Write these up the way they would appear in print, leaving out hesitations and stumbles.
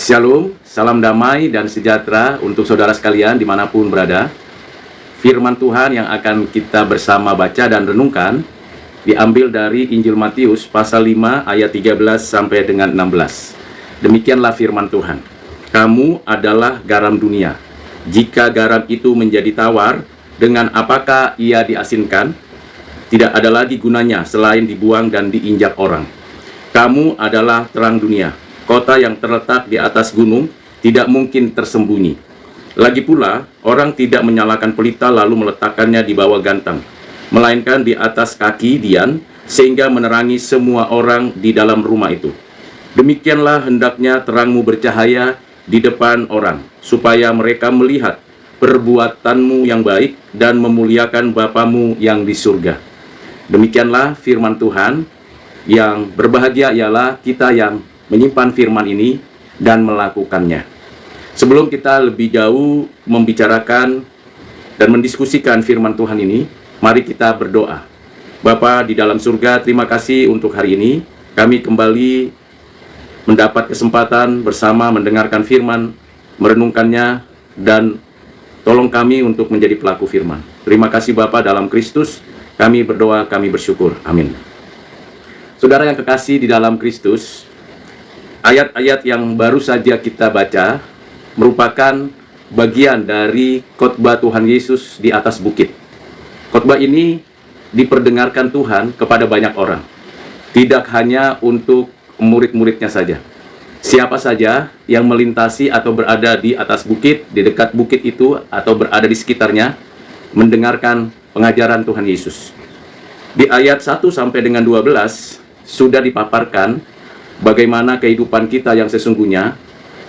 Shalom, salam damai dan sejahtera untuk saudara sekalian dimanapun berada. Firman Tuhan yang akan kita bersama baca dan renungkan diambil dari Injil Matius pasal 5 ayat 13 sampai dengan 16. Demikianlah firman Tuhan. Kamu adalah garam dunia. Jika garam itu menjadi tawar, dengan apakah ia diasinkan? Tidak ada lagi gunanya selain dibuang dan diinjak orang. Kamu adalah terang dunia. Kota yang terletak di atas gunung tidak mungkin tersembunyi. Lagi pula, orang tidak menyalakan pelita lalu meletakkannya di bawah gantang, melainkan di atas kaki dian, sehingga menerangi semua orang di dalam rumah itu. Demikianlah hendaknya terangmu bercahaya di depan orang, supaya mereka melihat perbuatanmu yang baik dan memuliakan Bapamu yang di surga. Demikianlah firman Tuhan. Yang berbahagia ialah kita yang menyimpan firman ini dan melakukannya. Sebelum kita lebih jauh membicarakan dan mendiskusikan firman Tuhan ini, mari kita berdoa. Bapa di dalam surga, terima kasih untuk hari ini. Kami kembali mendapat kesempatan bersama mendengarkan firman, merenungkannya, dan tolong kami untuk menjadi pelaku firman. Terima kasih Bapa dalam Kristus, kami berdoa, kami bersyukur. Amin. Saudara yang kekasih di dalam Kristus, ayat-ayat yang baru saja kita baca merupakan bagian dari khotbah Tuhan Yesus di atas bukit. Khotbah ini diperdengarkan Tuhan kepada banyak orang, tidak hanya untuk murid-muridnya saja. Siapa saja yang melintasi atau berada di atas bukit, di dekat bukit itu, atau berada di sekitarnya, mendengarkan pengajaran Tuhan Yesus. Di ayat 1 sampai dengan 12 sudah dipaparkan bagaimana kehidupan kita yang sesungguhnya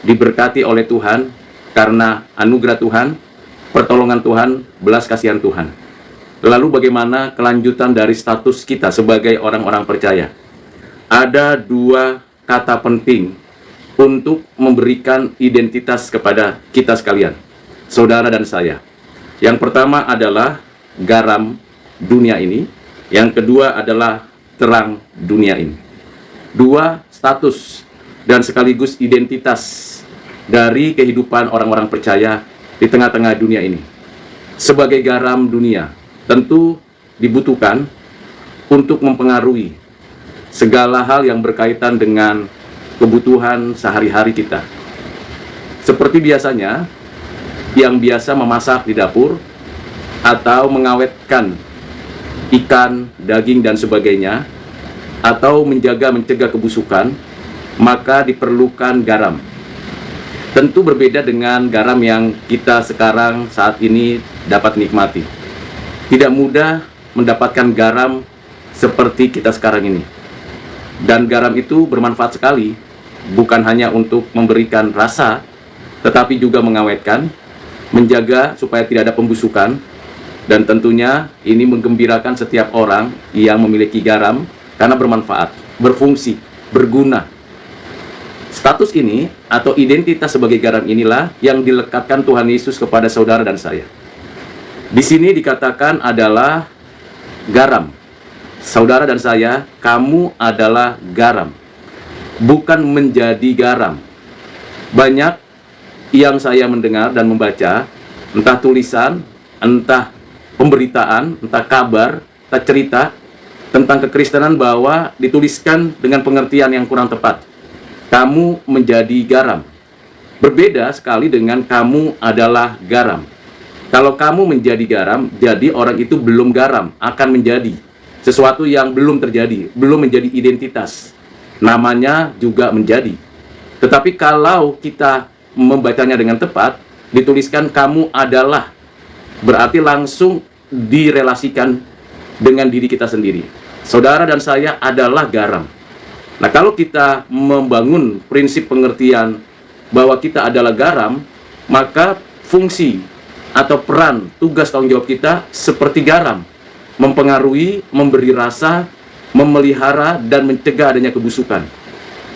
diberkati oleh Tuhan karena anugerah Tuhan, pertolongan Tuhan, belas kasihan Tuhan. Lalu bagaimana kelanjutan dari status kita sebagai orang-orang percaya? Ada dua kata penting untuk memberikan identitas kepada kita sekalian, saudara dan saya. Yang pertama adalah garam dunia ini, yang kedua adalah terang dunia ini. Dua status dan sekaligus identitas dari kehidupan orang-orang percaya di tengah-tengah dunia ini. Sebagai garam dunia, tentu dibutuhkan untuk mempengaruhi segala hal yang berkaitan dengan kebutuhan sehari-hari kita. Seperti biasanya, yang biasa memasak di dapur atau mengawetkan ikan, daging, dan sebagainya, atau mencegah kebusukan, maka diperlukan garam. Tentu berbeda dengan garam yang kita sekarang saat ini dapat nikmati. Tidak mudah mendapatkan garam seperti kita sekarang ini. Dan garam itu bermanfaat sekali, bukan hanya untuk memberikan rasa, tetapi juga mengawetkan, menjaga supaya tidak ada pembusukan. Dan tentunya ini menggembirakan setiap orang yang memiliki garam karena bermanfaat, berfungsi, berguna. Status ini atau identitas sebagai garam inilah yang dilekatkan Tuhan Yesus kepada saudara dan saya. Di sini dikatakan adalah garam. Saudara dan saya, kamu adalah garam, bukan menjadi garam. Banyak yang saya mendengar dan membaca, entah tulisan, entah pemberitaan, entah kabar, entah cerita tentang kekristenan bahwa dituliskan dengan pengertian yang kurang tepat. Kamu menjadi garam. Berbeda sekali dengan kamu adalah garam. Kalau kamu menjadi garam, jadi orang itu belum garam, akan menjadi sesuatu yang belum terjadi, belum menjadi identitas. Namanya juga menjadi. Tetapi kalau kita membacanya dengan tepat, dituliskan kamu adalah, berarti langsung direlasikan dengan diri kita sendiri. Saudara dan saya adalah garam. Nah, kalau kita membangun prinsip pengertian bahwa kita adalah garam, maka fungsi atau peran, tugas, tanggung jawab kita seperti garam, mempengaruhi, memberi rasa, memelihara, dan mencegah adanya kebusukan.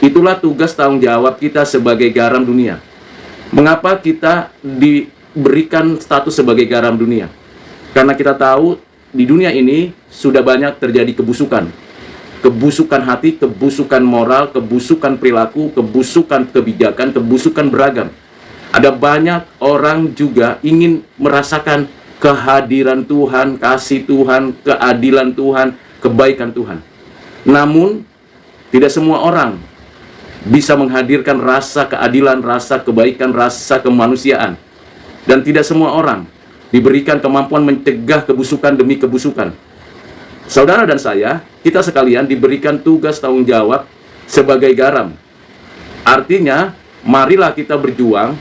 Itulah tugas tanggung jawab kita sebagai garam dunia. Mengapa kita diberikan status sebagai garam dunia? Karena kita tahu di dunia ini sudah banyak terjadi kebusukan. kebusukan hati, kebusukan moral, kebusukan perilaku, kebusukan kebijakan, kebusukan beragam. Ada banyak orang juga ingin merasakan kehadiran Tuhan, kasih Tuhan, keadilan Tuhan, kebaikan Tuhan. Namun, tidak semua orang bisa menghadirkan rasa keadilan, rasa kebaikan, rasa kemanusiaan. Dan tidak semua orang diberikan kemampuan mencegah kebusukan demi kebusukan. Saudara dan saya, kita sekalian diberikan tugas tanggung jawab sebagai garam. Artinya, marilah kita berjuang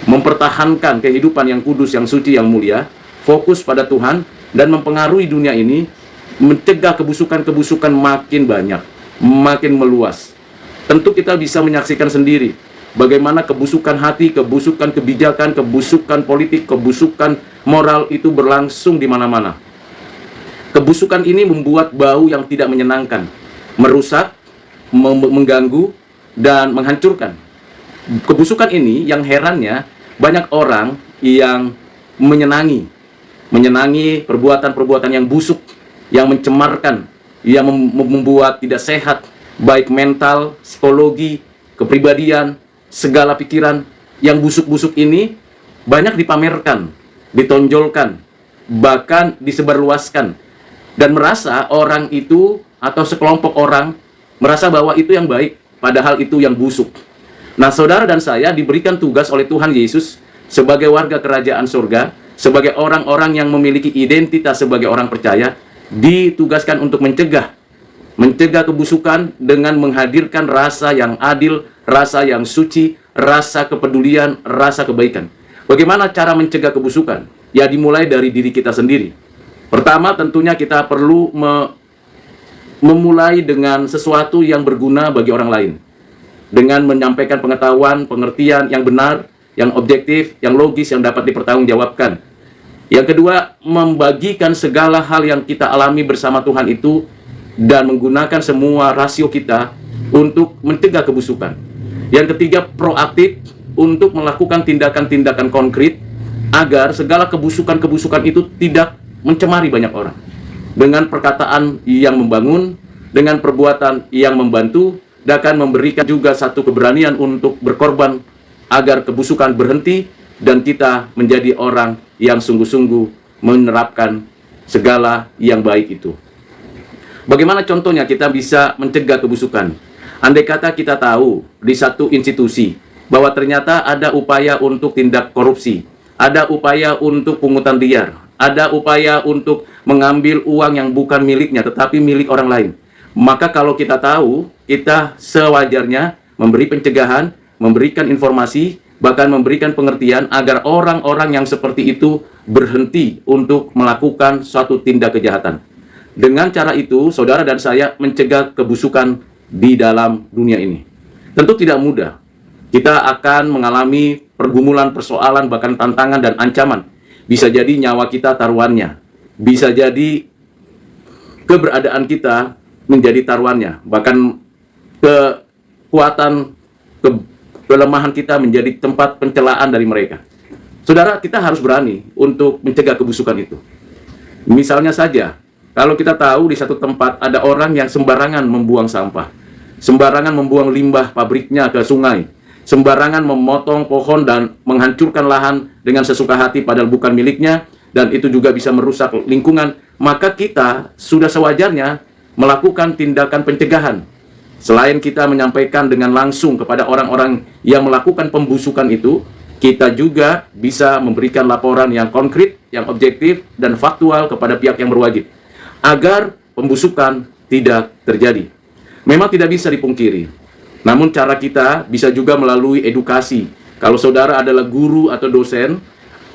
mempertahankan kehidupan yang kudus, yang suci, yang mulia, fokus pada Tuhan, dan mempengaruhi dunia ini, mencegah kebusukan-kebusukan makin banyak, makin meluas. Tentu kita bisa menyaksikan sendiri bagaimana kebusukan hati, kebusukan kebijakan, kebusukan politik, kebusukan moral itu berlangsung di mana-mana. Kebusukan ini membuat bau yang tidak menyenangkan, merusak, mengganggu, dan menghancurkan. Kebusukan ini yang herannya banyak orang yang menyenangi perbuatan-perbuatan yang busuk, yang mencemarkan, yang membuat tidak sehat, baik mental, psikologi, kepribadian, segala pikiran yang busuk-busuk ini banyak dipamerkan, ditonjolkan, bahkan disebarluaskan. Dan merasa orang itu atau sekelompok orang merasa bahwa itu yang baik, padahal itu yang busuk. Nah, saudara dan saya diberikan tugas oleh Tuhan Yesus sebagai warga kerajaan surga, sebagai orang-orang yang memiliki identitas sebagai orang percaya, ditugaskan untuk mencegah kebusukan dengan menghadirkan rasa yang adil, rasa yang suci, rasa kepedulian, rasa kebaikan. Bagaimana cara mencegah kebusukan? Ya, dimulai dari diri kita sendiri. Pertama, tentunya kita perlu memulai dengan sesuatu yang berguna bagi orang lain. Dengan menyampaikan pengetahuan, pengertian yang benar, yang objektif, yang logis, yang dapat dipertanggungjawabkan. Yang kedua, membagikan segala hal yang kita alami bersama Tuhan itu dan menggunakan semua rasio kita untuk mencegah kebusukan. Yang ketiga, proaktif untuk melakukan tindakan-tindakan konkret agar segala kebusukan-kebusukan itu tidak mencemari banyak orang. Dengan perkataan yang membangun, dengan perbuatan yang membantu, dan akan memberikan juga satu keberanian untuk berkorban agar kebusukan berhenti dan kita menjadi orang yang sungguh-sungguh menerapkan segala yang baik itu. Bagaimana contohnya kita bisa mencegah kebusukan? Andai kata kita tahu di satu institusi bahwa ternyata ada upaya untuk tindak korupsi, ada upaya untuk pungutan liar, ada upaya untuk mengambil uang yang bukan miliknya tetapi milik orang lain. Maka kalau kita tahu, kita sewajarnya memberi pencegahan, memberikan informasi, bahkan memberikan pengertian agar orang-orang yang seperti itu berhenti untuk melakukan suatu tindak kejahatan. Dengan cara itu, saudara dan saya mencegah kebusukan di dalam dunia ini. Tentu tidak mudah. Kita akan mengalami pergumulan, persoalan, bahkan tantangan dan ancaman. Bisa jadi nyawa kita taruhannya. Bisa jadi keberadaan kita menjadi taruhannya. Bahkan kekuatan, kelemahan kita menjadi tempat pencelaan dari mereka. Saudara, kita harus berani untuk mencegah kebusukan itu. Misalnya saja, kalau kita tahu di satu tempat ada orang yang sembarangan membuang sampah, sembarangan membuang limbah pabriknya ke sungai, sembarangan memotong pohon dan menghancurkan lahan dengan sesuka hati padahal bukan miliknya, dan itu juga bisa merusak lingkungan, maka kita sudah sewajarnya melakukan tindakan pencegahan. Selain kita menyampaikan dengan langsung kepada orang-orang yang melakukan pembusukan itu, kita juga bisa memberikan laporan yang konkret, yang objektif, dan faktual kepada pihak yang berwajib, agar pembusukan tidak terjadi. Memang tidak bisa dipungkiri, namun cara kita bisa juga melalui edukasi. Kalau saudara adalah guru atau dosen,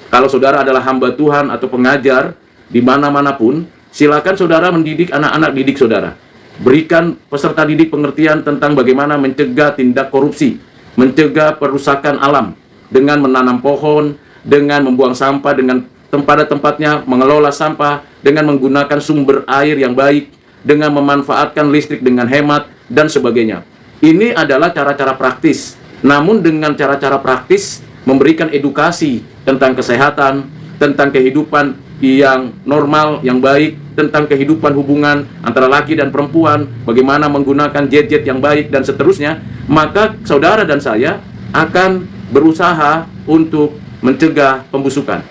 kalau saudara adalah hamba Tuhan atau pengajar, di mana-mana pun, silakan saudara mendidik anak-anak didik saudara. Berikan peserta didik pengertian tentang bagaimana mencegah tindak korupsi, mencegah perusakan alam, dengan menanam pohon, dengan membuang sampah dengan pada tempatnya, mengelola sampah, dengan menggunakan sumber air yang baik, dengan memanfaatkan listrik dengan hemat, dan sebagainya. Ini adalah cara-cara praktis. Namun dengan cara-cara praktis, memberikan edukasi tentang kesehatan, tentang kehidupan yang normal, yang baik, tentang kehidupan hubungan antara laki dan perempuan, bagaimana menggunakan gadget yang baik dan seterusnya, maka saudara dan saya akan berusaha untuk mencegah pembusukan.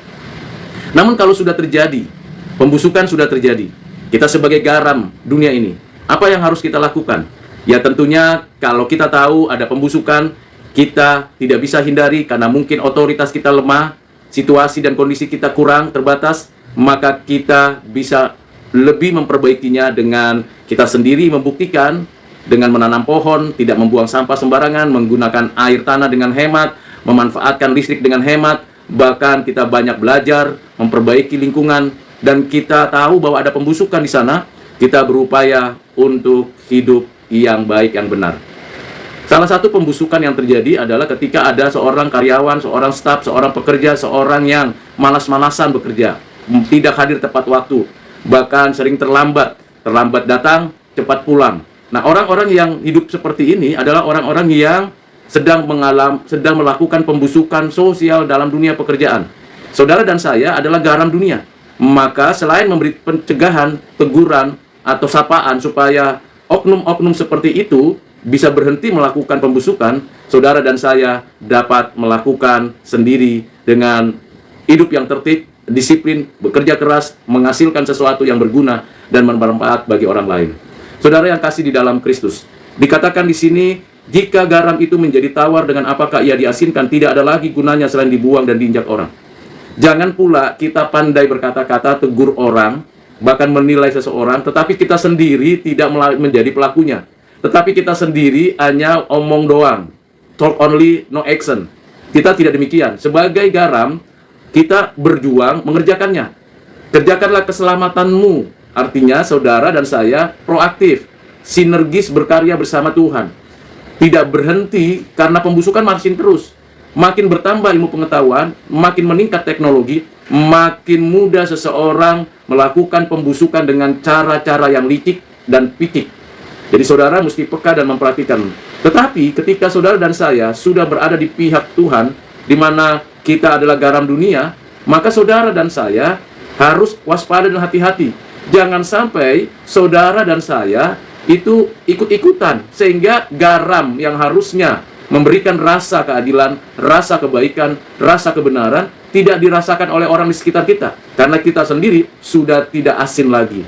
Namun kalau sudah terjadi, pembusukan sudah terjadi, kita sebagai garam dunia ini, apa yang harus kita lakukan? Ya tentunya kalau kita tahu ada pembusukan, kita tidak bisa hindari karena mungkin otoritas kita lemah, situasi dan kondisi kita kurang terbatas, maka kita bisa lebih memperbaikinya dengan kita sendiri membuktikan dengan menanam pohon, tidak membuang sampah sembarangan, menggunakan air tanah dengan hemat, memanfaatkan listrik dengan hemat, bahkan kita banyak belajar, memperbaiki lingkungan, dan kita tahu bahwa ada pembusukan di sana, kita berupaya untuk hidup yang baik, yang benar. Salah satu pembusukan yang terjadi adalah ketika ada seorang karyawan, seorang staf, seorang pekerja, seorang yang malas-malasan bekerja, tidak hadir tepat waktu, bahkan sering terlambat datang, cepat pulang. Nah, orang-orang yang hidup seperti ini adalah orang-orang yang sedang melakukan pembusukan sosial dalam dunia pekerjaan. Saudara dan saya adalah garam dunia. Maka selain memberi pencegahan, teguran, atau sapaan supaya oknum-oknum seperti itu bisa berhenti melakukan pembusukan, saudara dan saya dapat melakukan sendiri dengan hidup yang tertib, disiplin, bekerja keras, menghasilkan sesuatu yang berguna dan bermanfaat bagi orang lain. Saudara yang kasih di dalam Kristus, dikatakan di sini, jika garam itu menjadi tawar, dengan apakah ia diasinkan, tidak ada lagi gunanya selain dibuang dan diinjak orang. Jangan pula kita pandai berkata-kata, tegur orang, bahkan menilai seseorang, tetapi kita sendiri tidak menjadi pelakunya. Tetapi kita sendiri hanya omong doang, talk only, no action. Kita tidak demikian. Sebagai garam, kita berjuang mengerjakannya. Kerjakanlah keselamatanmu. Artinya saudara dan saya proaktif, sinergis berkarya bersama Tuhan. Tidak berhenti karena pembusukan makin terus. Makin bertambah ilmu pengetahuan, makin meningkat teknologi, makin mudah seseorang melakukan pembusukan dengan cara-cara yang licik dan picik. Jadi saudara mesti peka dan memperhatikan. Tetapi ketika saudara dan saya sudah berada di pihak Tuhan, di mana kita adalah garam dunia, maka saudara dan saya harus waspada dan hati-hati. Jangan sampai saudara dan saya itu ikut-ikutan, sehingga garam yang harusnya memberikan rasa keadilan, rasa kebaikan, rasa kebenaran, tidak dirasakan oleh orang di sekitar kita. Karena kita sendiri sudah tidak asin lagi,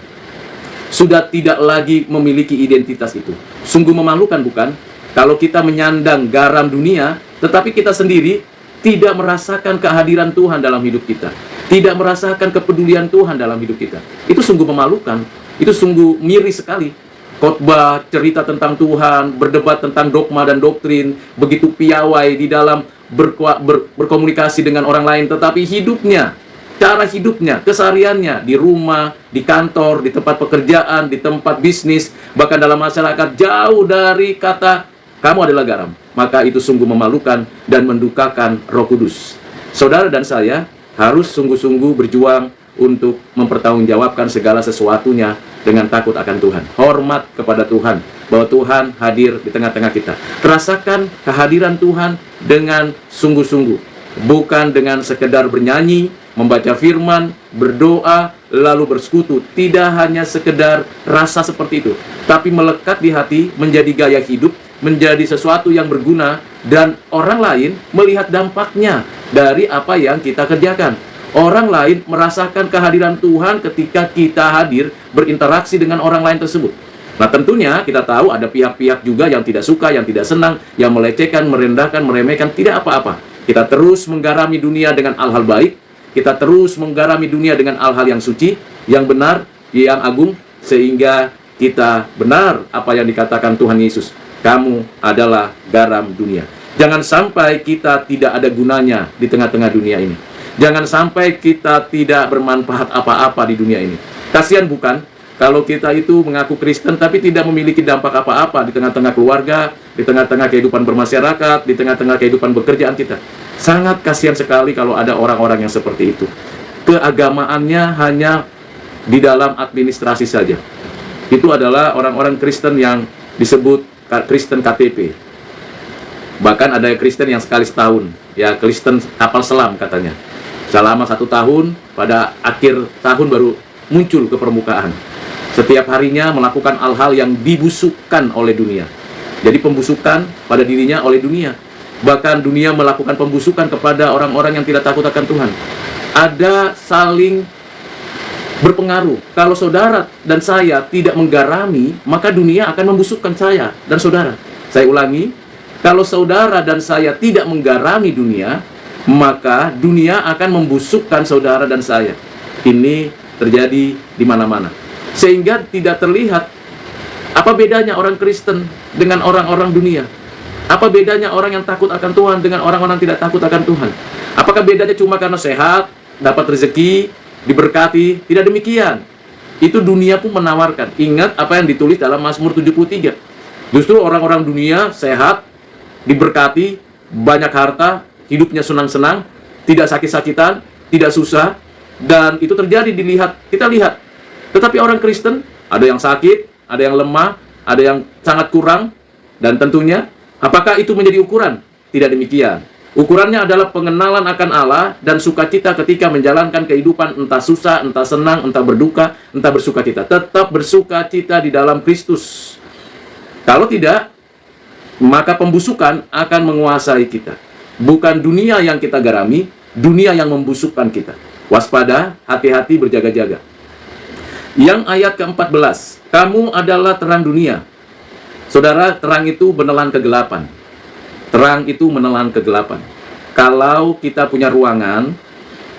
sudah tidak lagi memiliki identitas itu. Sungguh memalukan, bukan? Kalau kita menyandang garam dunia, tetapi kita sendiri tidak merasakan kehadiran Tuhan dalam hidup kita, tidak merasakan kepedulian Tuhan dalam hidup kita. Itu sungguh memalukan, itu sungguh miris sekali. Khotbah, cerita tentang Tuhan, berdebat tentang dogma dan doktrin, begitu piawai di dalam berkomunikasi dengan orang lain, tetapi hidupnya, cara hidupnya, kesehariannya di rumah, di kantor, di tempat pekerjaan, di tempat bisnis, bahkan dalam masyarakat jauh dari kata kamu adalah garam. Maka itu sungguh memalukan dan mendukakan Roh Kudus. Saudara dan saya harus sungguh-sungguh berjuang untuk mempertanggungjawabkan segala sesuatunya dengan takut akan Tuhan, hormat kepada Tuhan, bahwa Tuhan hadir di tengah-tengah kita. Rasakan kehadiran Tuhan dengan sungguh-sungguh, bukan dengan sekedar bernyanyi, membaca firman, berdoa, lalu bersekutu. Tidak hanya sekedar rasa seperti itu, tapi melekat di hati, menjadi gaya hidup, menjadi sesuatu yang berguna, dan orang lain melihat dampaknya dari apa yang kita kerjakan. Orang lain merasakan kehadiran Tuhan ketika kita hadir berinteraksi dengan orang lain tersebut. Nah tentunya kita tahu ada pihak-pihak juga yang tidak suka, yang tidak senang, yang melecehkan, merendahkan, meremehkan, tidak apa-apa. Kita terus menggarami dunia dengan hal-hal baik. Kita terus menggarami dunia dengan hal-hal yang suci, yang benar, yang agung, sehingga kita benar apa yang dikatakan Tuhan Yesus. Kamu adalah garam dunia. Jangan sampai kita tidak ada gunanya di tengah-tengah dunia ini. Jangan sampai kita tidak bermanfaat apa-apa di dunia ini. Kasihan bukan kalau kita itu mengaku Kristen tapi tidak memiliki dampak apa-apa di tengah-tengah keluarga, di tengah-tengah kehidupan bermasyarakat, di tengah-tengah kehidupan pekerjaan kita. Sangat kasihan sekali kalau ada orang-orang yang seperti itu. Keagamaannya hanya di dalam administrasi saja. Itu adalah orang-orang Kristen yang disebut Kristen KTP. Bahkan ada Kristen yang sekali setahun, ya Kristen kapal selam katanya. Selama 1 tahun, pada akhir tahun baru muncul ke permukaan. Setiap harinya melakukan hal-hal yang dibusukkan oleh dunia. Jadi pembusukan pada dirinya oleh dunia. Bahkan dunia melakukan pembusukan kepada orang-orang yang tidak takut akan Tuhan. Ada saling berpengaruh. Kalau saudara dan saya tidak menggarami, maka dunia akan membusukkan saya dan saudara. Saya ulangi, kalau saudara dan saya tidak menggarami dunia, maka dunia akan membusukkan saudara dan saya. Ini terjadi di mana-mana. Sehingga tidak terlihat apa bedanya orang Kristen dengan orang-orang dunia. Apa bedanya orang yang takut akan Tuhan dengan orang-orang tidak takut akan Tuhan? Apakah bedanya cuma karena sehat, dapat rezeki, diberkati? Tidak demikian. Itu dunia pun menawarkan. Ingat apa yang ditulis dalam Mazmur 73. Justru orang-orang dunia sehat, diberkati, banyak harta, hidupnya senang-senang, tidak sakit-sakitan, tidak susah, dan itu terjadi kita lihat. Tetapi orang Kristen, ada yang sakit, ada yang lemah, ada yang sangat kurang, dan tentunya, apakah itu menjadi ukuran? Tidak demikian. Ukurannya adalah pengenalan akan Allah dan sukacita ketika menjalankan kehidupan, entah susah, entah senang, entah berduka, entah bersukacita. Tetap bersukacita di dalam Kristus. Kalau tidak, maka pembusukan akan menguasai kita. Bukan dunia yang kita garami, dunia yang membusukkan kita. Waspada, hati-hati, berjaga-jaga. Yang ayat ke-14, kamu adalah terang dunia. Saudara, terang itu menelan kegelapan. Terang itu menelan kegelapan. Kalau kita punya ruangan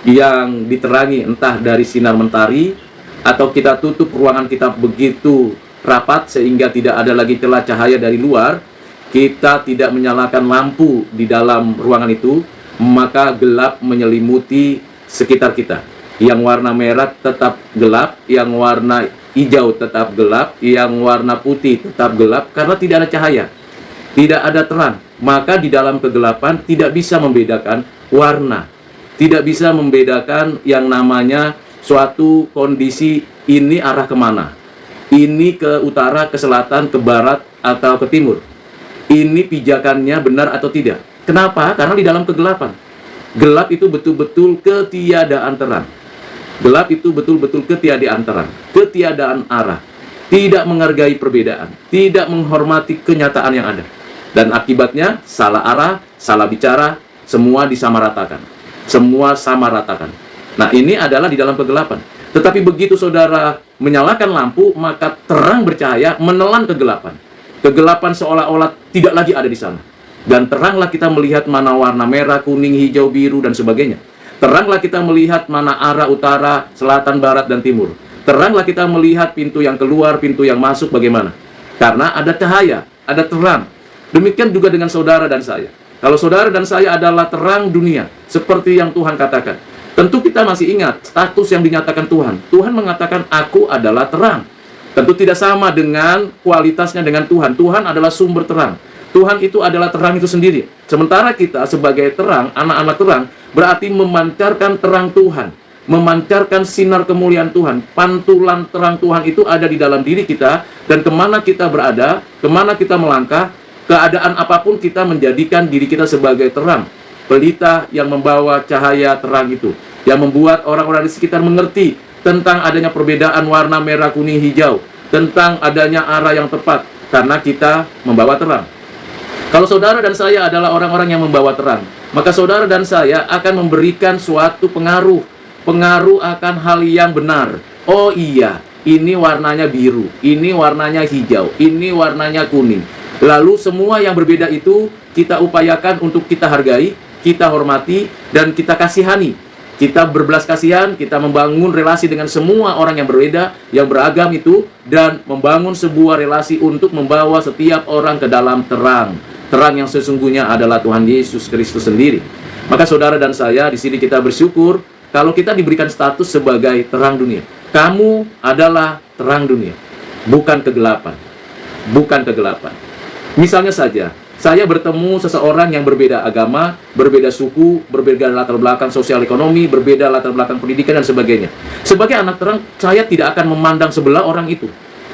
yang diterangi entah dari sinar mentari, atau kita tutup ruangan kita begitu rapat sehingga tidak ada lagi celah cahaya dari luar, kita tidak menyalakan lampu di dalam ruangan itu, maka gelap menyelimuti sekitar kita. Yang warna merah tetap gelap, yang warna hijau tetap gelap, yang warna putih tetap gelap, karena tidak ada cahaya, tidak ada terang. Maka di dalam kegelapan tidak bisa membedakan warna, tidak bisa membedakan yang namanya suatu kondisi ini arah kemana, ini ke utara, ke selatan, ke barat, atau ke timur, ini pijakannya benar atau tidak. Kenapa? Karena di dalam kegelapan, gelap itu betul-betul ketiadaan terang. Gelap itu betul-betul ketiadaan terang, ketiadaan arah, tidak menghargai perbedaan, tidak menghormati kenyataan yang ada. Dan akibatnya salah arah, salah bicara, semua disamaratakan. Semua sama ratakan. Nah, ini adalah di dalam kegelapan. Tetapi begitu saudara menyalakan lampu, maka terang bercahaya menelan kegelapan. Kegelapan seolah-olah tidak lagi ada di sana. Dan teranglah kita melihat mana warna merah, kuning, hijau, biru, dan sebagainya. Teranglah kita melihat mana arah utara, selatan, barat, dan timur. Teranglah kita melihat pintu yang keluar, pintu yang masuk bagaimana. Karena ada cahaya, ada terang. Demikian juga dengan saudara dan saya. Kalau saudara dan saya adalah terang dunia, seperti yang Tuhan katakan. Tentu kita masih ingat status yang dinyatakan Tuhan. Tuhan mengatakan, aku adalah terang. Tentu tidak sama dengan kualitasnya dengan Tuhan. Tuhan adalah sumber terang. Tuhan itu adalah terang itu sendiri. Sementara kita sebagai terang, anak-anak terang, berarti memancarkan terang Tuhan, memancarkan sinar kemuliaan Tuhan. Pantulan terang Tuhan itu ada di dalam diri kita, dan kemana kita berada, kemana kita melangkah, keadaan apapun kita menjadikan diri kita sebagai terang. Pelita yang membawa cahaya terang itu, yang membuat orang-orang di sekitar mengerti tentang adanya perbedaan warna merah, kuning, hijau, tentang adanya arah yang tepat, karena kita membawa terang. Kalau saudara dan saya adalah orang-orang yang membawa terang, maka saudara dan saya akan memberikan suatu pengaruh akan hal yang benar. Oh iya, ini warnanya biru, ini warnanya hijau, ini warnanya kuning. Lalu semua yang berbeda itu kita upayakan untuk kita hargai, kita hormati, dan kita kasihani. Kita berbelas kasihan, kita membangun relasi dengan semua orang yang berbeda, yang beragam itu, dan membangun sebuah relasi untuk membawa setiap orang ke dalam terang. Terang yang sesungguhnya adalah Tuhan Yesus Kristus sendiri. Maka saudara dan saya di sini kita bersyukur kalau kita diberikan status sebagai terang dunia. Kamu adalah terang dunia, bukan kegelapan. Bukan kegelapan. Misalnya saja, saya bertemu seseorang yang berbeda agama, berbeda suku, berbeda latar belakang sosial ekonomi, berbeda latar belakang pendidikan dan sebagainya. Sebagai anak terang, saya tidak akan memandang sebelah orang itu.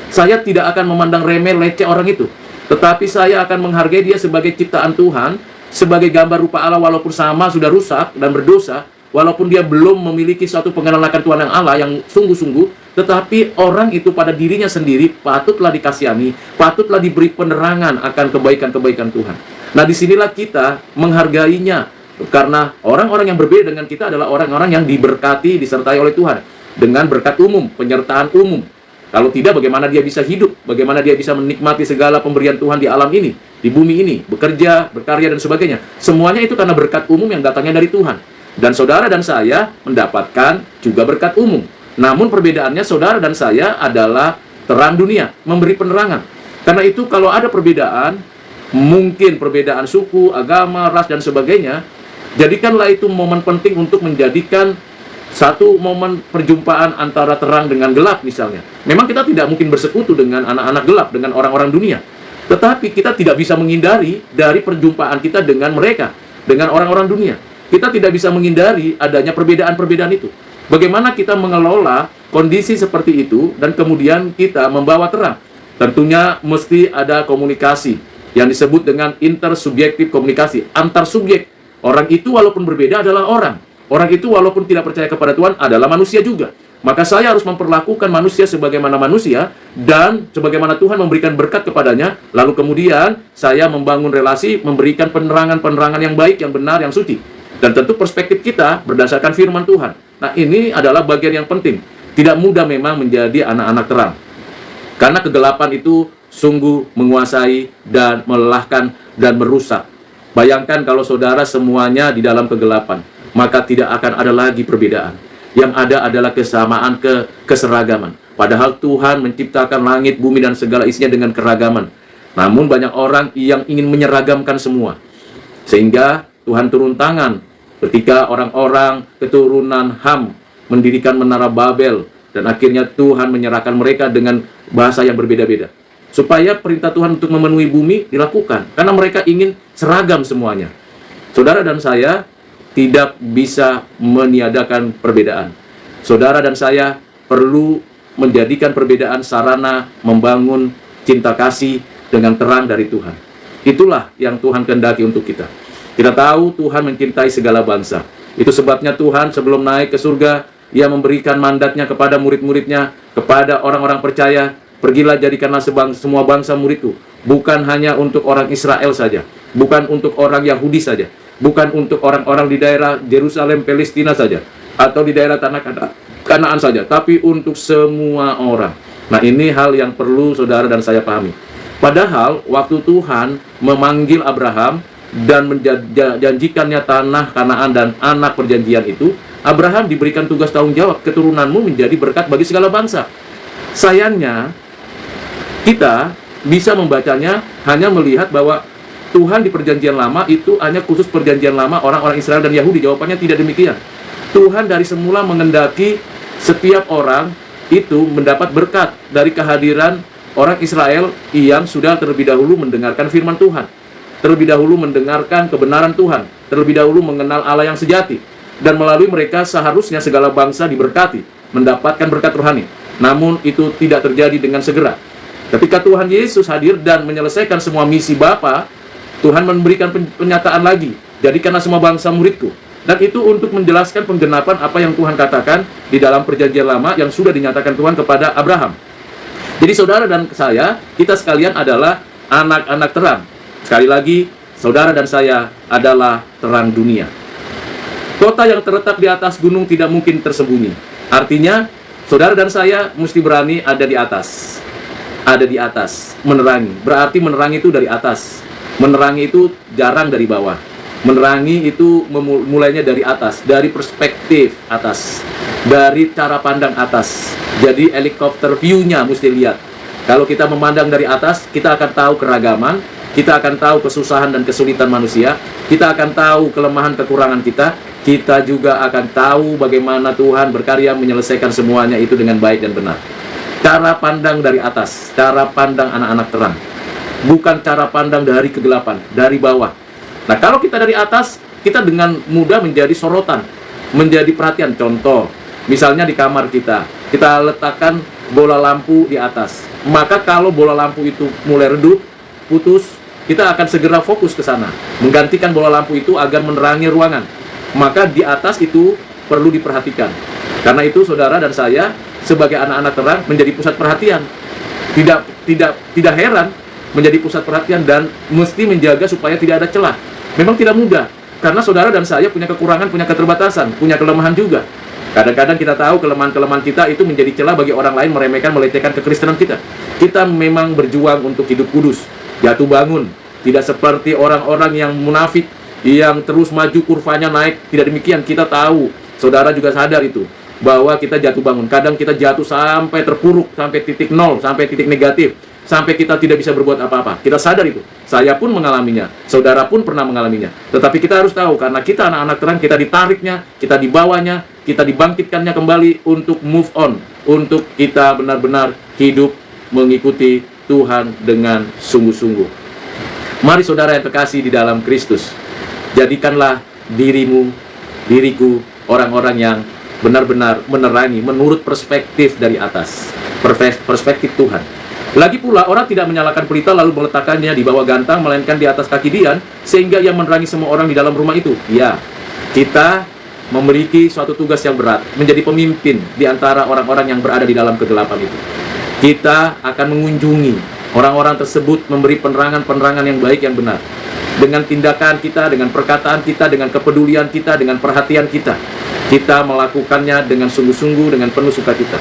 Saya tidak akan memandang remeh leceh orang itu. Tetapi saya akan menghargai dia sebagai ciptaan Tuhan, sebagai gambar rupa Allah, walaupun sama sudah rusak dan berdosa, walaupun dia belum memiliki suatu pengenalan akan Tuhan yang Allah yang sungguh-sungguh, tetapi orang itu pada dirinya sendiri patutlah dikasihani, patutlah diberi penerangan akan kebaikan-kebaikan Tuhan. Nah, disinilah kita menghargainya, karena orang-orang yang berbeda dengan kita adalah orang-orang yang diberkati, disertai oleh Tuhan dengan berkat umum, penyertaan umum. Kalau tidak, bagaimana dia bisa hidup? Bagaimana dia bisa menikmati segala pemberian Tuhan di alam ini, di bumi ini, bekerja, berkarya, dan sebagainya? Semuanya itu karena berkat umum yang datangnya dari Tuhan. Dan saudara dan saya mendapatkan juga berkat umum. Namun perbedaannya, saudara dan saya adalah terang dunia, memberi penerangan. Karena itu kalau ada perbedaan, mungkin perbedaan suku, agama, ras, dan sebagainya, jadikanlah itu momen penting untuk menjadikan satu momen perjumpaan antara terang dengan gelap misalnya. Memang kita tidak mungkin bersekutu dengan anak-anak gelap, dengan orang-orang dunia. Tetapi kita tidak bisa menghindari dari perjumpaan kita dengan mereka, dengan orang-orang dunia. Kita tidak bisa menghindari adanya perbedaan-perbedaan itu. Bagaimana kita mengelola kondisi seperti itu dan kemudian kita membawa terang? Tentunya mesti ada komunikasi yang disebut dengan intersubjektif komunikasi, antar subjek. Orang itu walaupun berbeda adalah orang. Orang itu walaupun tidak percaya kepada Tuhan adalah manusia juga. Maka saya harus memperlakukan manusia sebagaimana manusia dan sebagaimana Tuhan memberikan berkat kepadanya. Lalu kemudian saya membangun relasi, memberikan penerangan-penerangan yang baik, yang benar, yang suci. Dan tentu perspektif kita berdasarkan firman Tuhan. Nah, ini adalah bagian yang penting. Tidak mudah memang menjadi anak-anak terang. Karena kegelapan itu sungguh menguasai dan melelahkan dan merusak. Bayangkan kalau saudara semuanya di dalam kegelapan, maka tidak akan ada lagi perbedaan. Yang ada adalah kesamaan, keseragaman. Padahal Tuhan menciptakan langit, bumi, dan segala isinya dengan keragaman. Namun banyak orang yang ingin menyeragamkan semua. Sehingga Tuhan turun tangan ketika orang-orang keturunan Ham mendirikan menara Babel. Dan akhirnya Tuhan menyerahkan mereka dengan bahasa yang berbeda-beda. Supaya perintah Tuhan untuk memenuhi bumi dilakukan. Karena mereka ingin seragam semuanya. Saudara dan saya tidak bisa meniadakan perbedaan. Saudara dan saya perlu menjadikan perbedaan sarana membangun cinta kasih dengan terang dari Tuhan. Itulah yang Tuhan kehendaki untuk kita. Kita tahu Tuhan mencintai segala bangsa. Itu sebabnya Tuhan sebelum naik ke surga, Ia memberikan mandatnya kepada murid-muridnya, kepada orang-orang percaya, pergilah jadikanlah semua bangsa muridku. Bukan hanya untuk orang Israel saja, bukan untuk orang Yahudi saja, bukan untuk orang-orang di daerah Yerusalem, Palestina saja, atau di daerah tanah Kanaan saja, tapi untuk semua orang. Nah, ini hal yang perlu saudara dan saya pahami. Padahal, waktu Tuhan memanggil Abraham dan menjanjikannya tanah Kanaan dan anak perjanjian itu, Abraham diberikan tugas tanggung jawab, keturunanmu menjadi berkat bagi segala bangsa. Sayangnya, kita bisa membacanya hanya melihat bahwa Tuhan di perjanjian lama itu hanya khusus perjanjian lama orang-orang Israel dan Yahudi. Jawabannya tidak demikian. Tuhan dari semula mengendaki setiap orang itu mendapat berkat dari kehadiran orang Israel yang sudah terlebih dahulu mendengarkan firman Tuhan, terlebih dahulu mendengarkan kebenaran Tuhan, terlebih dahulu mengenal Allah yang sejati. Dan melalui mereka seharusnya segala bangsa diberkati, mendapatkan berkat rohani. Namun itu tidak terjadi dengan segera. Ketika Tuhan Yesus hadir dan menyelesaikan semua misi Bapa, Tuhan memberikan pernyataan lagi, jadikanlah semua bangsa muridku. Dan itu untuk menjelaskan penggenapan apa yang Tuhan katakan di dalam perjanjian lama yang sudah dinyatakan Tuhan kepada Abraham. Jadi saudara dan saya, kita sekalian adalah anak-anak terang. Sekali lagi, saudara dan saya adalah terang dunia. Kota yang terletak di atas gunung tidak mungkin tersembunyi. Artinya, saudara dan saya mesti berani ada di atas. Ada di atas, menerangi. Berarti menerangi itu dari atas. Menerangi itu jarang dari bawah. Menerangi itu mulainya dari atas, dari perspektif atas, dari cara pandang atas. Jadi helikopter view-nya mesti lihat. Kalau kita memandang dari atas, kita akan tahu keragaman, kita akan tahu kesusahan dan kesulitan manusia, kita akan tahu kelemahan kekurangan kita juga akan tahu bagaimana Tuhan berkarya menyelesaikan semuanya itu dengan baik dan benar. Cara pandang dari atas, cara pandang anak-anak terang. Bukan cara pandang dari kegelapan, dari bawah. Nah, kalau kita dari atas, kita dengan mudah menjadi sorotan, menjadi perhatian. Contoh, misalnya di kamar kita letakkan bola lampu di atas. Maka kalau bola lampu itu mulai redup, putus, kita akan segera fokus ke sana, menggantikan bola lampu itu agar menerangi ruangan. maka di atas itu perlu diperhatikan. Karena itu saudara dan saya sebagai anak-anak terang menjadi pusat perhatian. Tidak heran menjadi pusat perhatian dan mesti menjaga supaya tidak ada celah. Memang tidak mudah, karena saudara dan saya punya kekurangan, punya keterbatasan, punya kelemahan juga. Kadang-kadang kita tahu kelemahan-kelemahan kita itu menjadi celah bagi orang lain meremehkan, melecehkan kekristenan kita. Kita memang berjuang untuk hidup kudus, jatuh bangun, tidak seperti orang-orang yang munafik, yang terus maju kurvanya naik. Tidak demikian, kita tahu, saudara juga sadar itu, bahwa kita jatuh bangun. Kadang kita jatuh sampai terpuruk, sampai titik nol, sampai titik negatif, sampai kita tidak bisa berbuat apa-apa. Kita sadar itu. Saya pun mengalaminya, saudara pun pernah mengalaminya. Tetapi kita harus tahu, karena kita anak-anak terang, kita ditariknya, kita dibawanya, kita dibangkitkannya kembali untuk move on, untuk kita benar-benar hidup mengikuti Tuhan dengan sungguh-sungguh. Mari saudara yang terkasih di dalam Kristus, jadikanlah dirimu, diriku, orang-orang yang benar-benar menerangi menurut perspektif dari atas, perspektif Tuhan. Lagi pula orang tidak menyalakan pelita lalu meletakkannya di bawah gantang, melainkan di atas kaki dian, sehingga ia menerangi semua orang di dalam rumah itu. Ya, kita memiliki suatu tugas yang berat, menjadi pemimpin di antara orang-orang yang berada di dalam kegelapan itu. Kita akan mengunjungi orang-orang tersebut, memberi penerangan-penerangan yang baik, yang benar. Dengan tindakan kita, dengan perkataan kita, dengan kepedulian kita, dengan perhatian kita. Kita melakukannya dengan sungguh-sungguh, dengan penuh sukacita.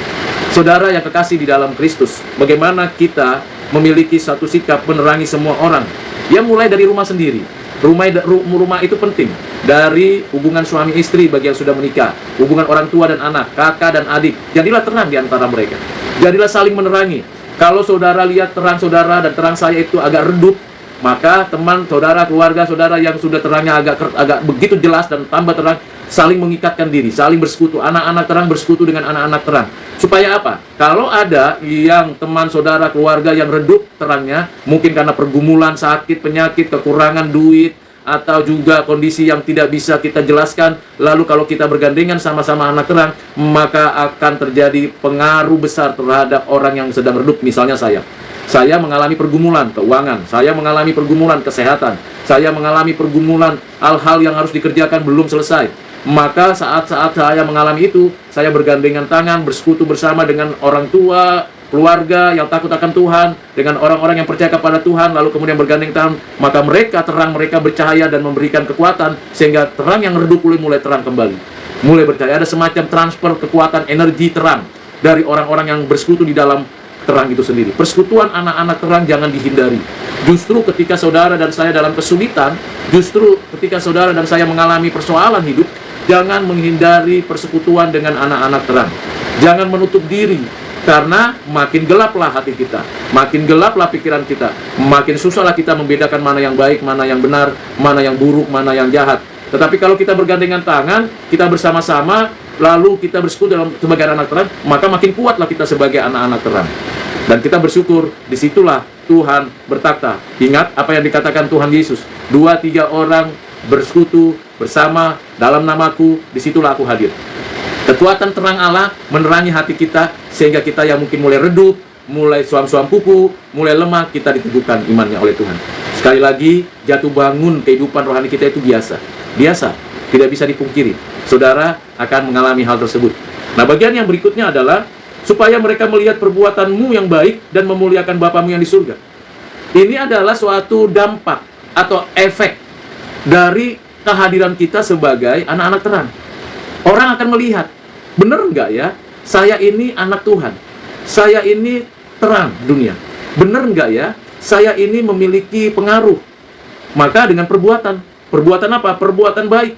Saudara yang kekasih di dalam Kristus, bagaimana kita memiliki satu sikap menerangi semua orang? Ya, mulai dari rumah sendiri. Rumah itu penting. Dari hubungan suami istri bagi yang sudah menikah, hubungan orang tua dan anak, kakak dan adik. Jadilah terang di antara mereka. Jadilah saling menerangi. Kalau saudara lihat terang saudara dan terang saya itu agak redup, maka teman, saudara, keluarga saudara yang sudah terangnya agak begitu jelas dan tambah terang, saling mengikatkan diri, saling bersekutu. Anak-anak terang bersekutu dengan anak-anak terang. Supaya apa? Kalau ada yang teman, saudara, keluarga yang redup terangnya, mungkin karena pergumulan, sakit, penyakit, kekurangan duit, atau juga kondisi yang tidak bisa kita jelaskan, lalu kalau kita bergandengan sama-sama anak terang, maka akan terjadi pengaruh besar terhadap orang yang sedang redup. Misalnya saya mengalami pergumulan keuangan, saya mengalami pergumulan kesehatan, saya mengalami pergumulan hal-hal yang harus dikerjakan belum selesai. Maka saat-saat saya mengalami itu, saya bergandengan tangan, bersekutu bersama dengan orang tua, keluarga yang takut akan Tuhan, dengan orang-orang yang percaya kepada Tuhan, lalu kemudian bergandeng tangan, maka mereka terang, mereka bercahaya dan memberikan kekuatan, sehingga terang yang redup mulai terang kembali, mulai bercahaya. Ada semacam transfer kekuatan energi terang dari orang-orang yang bersekutu di dalam terang itu sendiri. Persekutuan anak-anak terang jangan dihindari. Justru ketika saudara dan saya dalam kesulitan, justru ketika saudara dan saya mengalami persoalan hidup, jangan menghindari persekutuan dengan anak-anak terang. Jangan menutup diri, karena makin gelaplah hati kita, makin gelaplah pikiran kita, makin susahlah kita membedakan mana yang baik, mana yang benar, mana yang buruk, mana yang jahat. Tetapi kalau kita bergandengan tangan, kita bersama-sama, lalu kita bersekutu sebagai anak terang, maka makin kuatlah kita sebagai anak-anak terang. Dan kita bersyukur, disitulah Tuhan bertakhta. Ingat apa yang dikatakan Tuhan Yesus, 2-3 orang bersekutu bersama dalam namaku, disitulah aku hadir. Kekuatan terang Allah menerangi hati kita, sehingga kita yang mungkin mulai redup, mulai suam-suam kuku, mulai lemah, kita diteguhkan imannya oleh Tuhan. Sekali lagi, jatuh bangun kehidupan rohani kita itu biasa, tidak bisa dipungkiri. Saudara akan mengalami hal tersebut. Nah, bagian yang berikutnya adalah supaya mereka melihat perbuatanmu yang baik dan memuliakan Bapamu yang di surga. Ini adalah suatu dampak atau efek dari kehadiran kita sebagai anak-anak terang. Orang akan melihat, benar nggak ya, saya ini anak Tuhan, saya ini terang dunia. Benar nggak ya, saya ini memiliki pengaruh. Maka dengan perbuatan apa? Perbuatan baik.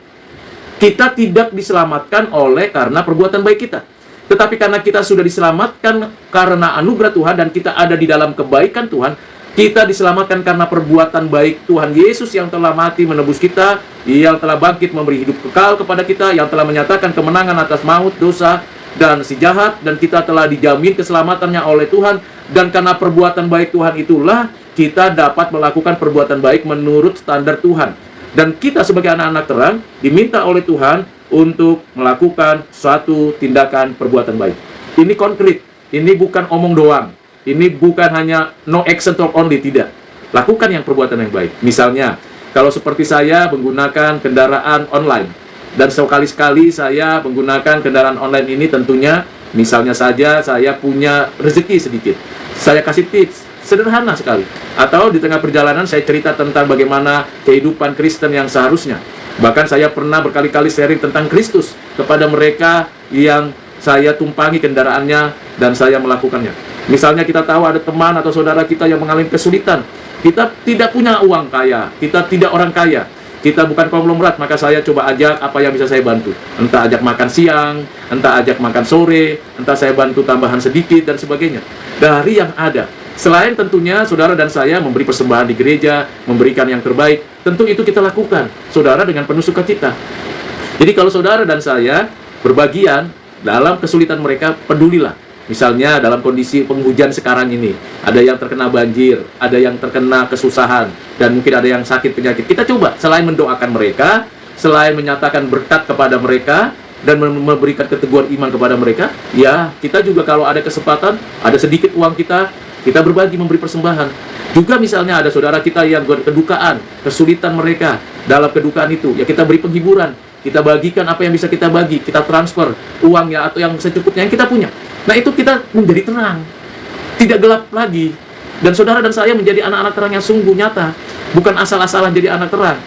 Kita tidak diselamatkan karena perbuatan baik kita, tetapi karena kita sudah diselamatkan karena anugerah Tuhan dan kita ada di dalam kebaikan Tuhan. Kita diselamatkan karena perbuatan baik Tuhan Yesus yang telah mati menebus kita, yang telah bangkit memberi hidup kekal kepada kita, yang telah menyatakan kemenangan atas maut, dosa, dan si jahat, dan kita telah dijamin keselamatannya oleh Tuhan. Dan karena perbuatan baik Tuhan itulah kita dapat melakukan perbuatan baik menurut standar Tuhan. Dan kita sebagai anak-anak terang diminta oleh Tuhan untuk melakukan suatu tindakan perbuatan baik. Ini konkret, ini bukan omong doang. Ini bukan hanya no action talk only, tidak. Lakukan yang perbuatan yang baik. Misalnya, kalau seperti saya menggunakan kendaraan online, Dan sekali-sekali saya menggunakan kendaraan online ini tentunya, misalnya saja saya punya rezeki sedikit, saya kasih tips, sederhana sekali. Atau di tengah perjalanan saya cerita tentang bagaimana kehidupan Kristen yang seharusnya. Bahkan saya pernah berkali-kali sharing tentang Kristus kepada mereka yang saya tumpangi kendaraannya dan saya melakukannya. Misalnya kita tahu ada teman atau saudara kita yang mengalami kesulitan. Kita tidak punya uang kaya, kita tidak orang kaya, kita bukan konglomerat, maka saya coba ajak apa yang bisa saya bantu. Entah ajak makan siang, entah ajak makan sore, entah saya bantu tambahan sedikit dan sebagainya. Dari yang ada. Selain tentunya saudara dan saya memberi persembahan di gereja, memberikan yang terbaik, tentu itu kita lakukan, saudara, dengan penuh sukacita. Jadi kalau saudara dan saya berbagian dalam kesulitan mereka, pedulilah. Misalnya dalam kondisi penghujan sekarang ini, ada yang terkena banjir, ada yang terkena kesusahan, dan mungkin ada yang sakit penyakit. Kita coba, selain mendoakan mereka, selain menyatakan berkat kepada mereka, dan memberikan keteguhan iman kepada mereka, ya kita juga kalau ada kesempatan, ada sedikit uang kita berbagi, memberi persembahan. Juga misalnya ada saudara kita yang kedukaan, kesulitan mereka dalam kedukaan itu, ya kita beri penghiburan, kita bagikan apa yang bisa kita bagi, kita transfer uangnya atau yang secukupnya yang kita punya. Nah itu kita menjadi terang, tidak gelap lagi. Dan saudara dan saya menjadi anak-anak terang yang sungguh nyata, bukan asal-asalan jadi anak terang.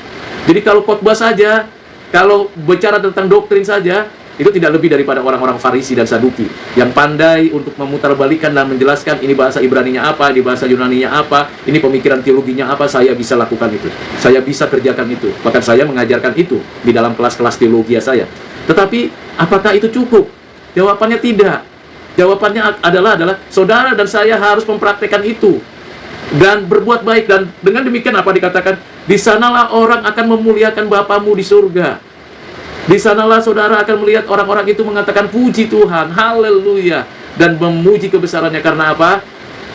Jadi kalau khotbah saja, kalau bicara tentang doktrin saja, itu tidak lebih daripada orang-orang Farisi dan Saduki yang pandai untuk memutarbalikkan dan menjelaskan ini bahasa Ibraninya apa, ini bahasa Yunaninya apa, ini pemikiran teologinya apa. Saya bisa lakukan itu, saya bisa kerjakan itu, bahkan saya mengajarkan itu di dalam kelas-kelas teologi saya. Tetapi apakah itu cukup? Jawabannya tidak. Jawabannya adalah saudara dan saya harus mempraktekkan itu dan berbuat baik. Dan dengan demikian apa dikatakan? Di sanalah orang akan memuliakan Bapamu di surga. Di sanalah saudara akan melihat orang-orang itu mengatakan puji Tuhan, haleluya, dan memuji kebesarannya. Karena apa?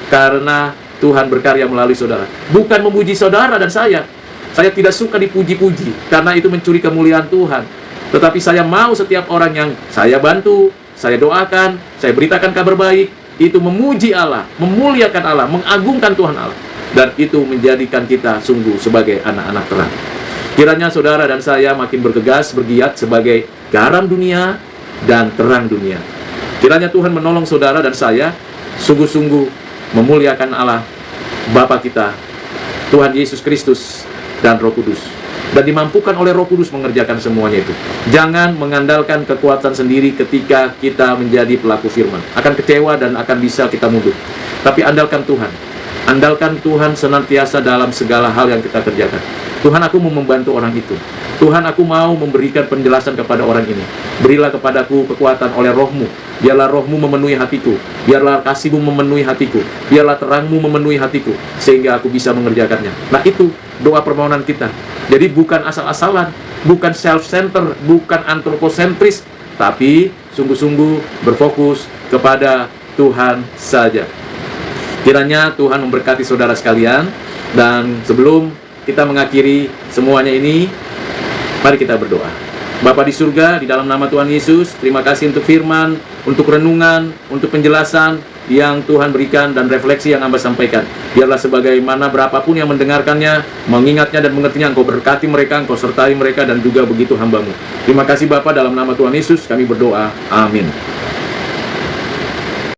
Karena Tuhan berkarya melalui saudara. Bukan memuji saudara dan saya. Saya tidak suka dipuji-puji, karena itu mencuri kemuliaan Tuhan. Tetapi saya mau setiap orang yang saya bantu, saya doakan, saya beritakan kabar baik, itu memuji Allah, memuliakan Allah, mengagungkan Tuhan Allah. Dan itu menjadikan kita sungguh sebagai anak-anak terang. Kiranya saudara dan saya makin bergegas, bergiat sebagai garam dunia dan terang dunia. Kiranya Tuhan menolong saudara dan saya sungguh-sungguh memuliakan Allah, Bapa kita, Tuhan Yesus Kristus, dan Roh Kudus. Dan dimampukan oleh Roh Kudus mengerjakan semuanya itu. Jangan mengandalkan kekuatan sendiri ketika kita menjadi pelaku firman. Akan kecewa dan akan bisa kita mundur. Tapi andalkan Tuhan. Andalkan Tuhan senantiasa dalam segala hal yang kita kerjakan. Tuhan, aku mau membantu orang itu. Tuhan, aku mau memberikan penjelasan kepada orang ini. Berilah kepadaku kekuatan oleh Roh-Mu. Biarlah Roh-Mu memenuhi hatiku. Biarlah kasih-Mu memenuhi hatiku. Biarlah terang-Mu memenuhi hatiku. Sehingga aku bisa mengerjakannya. Nah itu doa permohonan kita. Jadi bukan asal-asalan, bukan self-center, bukan antroposentris, tapi sungguh-sungguh berfokus kepada Tuhan saja. Kiranya Tuhan memberkati saudara sekalian. Dan sebelum kita mengakhiri semuanya ini, mari kita berdoa. Bapa di surga, di dalam nama Tuhan Yesus, terima kasih untuk firman, untuk renungan, untuk penjelasan yang Tuhan berikan dan refleksi yang Hamba sampaikan. Biarlah sebagaimana berapapun yang mendengarkannya, mengingatnya dan mengertinya, Engkau berkati mereka, Engkau sertai mereka, dan juga begitu hamba-Mu. Terima kasih Bapa, dalam nama Tuhan Yesus kami berdoa. Amin.